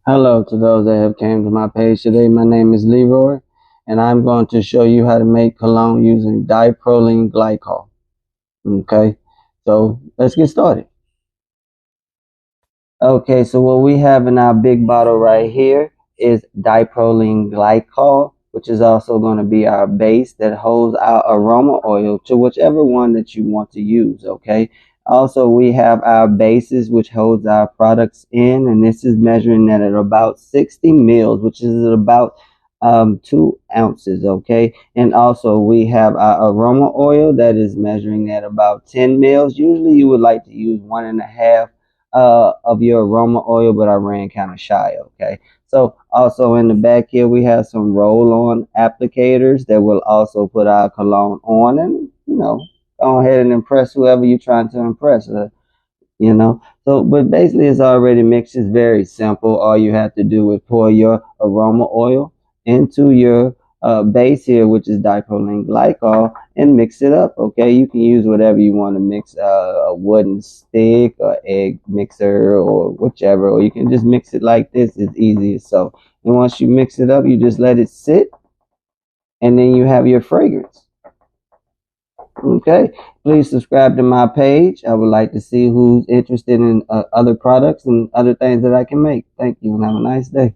Hello to those that have came to my page today. My name is Leroy, and I'm going to show you how to make cologne using dipropylene glycol. Okay, so let's get started. Okay, so what we have in our big bottle right here is dipropylene glycol, which is also going to be our base that holds our aroma oil to whichever one that you want to use. Okay, also we have our bases, which holds our products in, and this is measuring that at about 60 mils, which is about 2 ounces. Okay, and also we have our aroma oil that is measuring at about 10 mils. Usually you would like to use 1.5 of your aroma oil, but I ran kind of shy. Okay, so also in the back here we have some roll-on applicators that will also put our cologne on, and go ahead and impress whoever you're trying to impress. So but basically it's already mixed. It's very simple. All you have to do is pour your aroma oil into your base here, which is dipropylene glycol, and mix it up. Okay, you can use whatever you want to mix, a wooden stick or egg mixer or whichever, or you can just mix it like this. It's easy. So and once you mix it up, you just let it sit, and then you have your fragrance. Okay, please subscribe to my page. I would like to see who's interested in other products and other things that I can make. Thank you and have a nice day.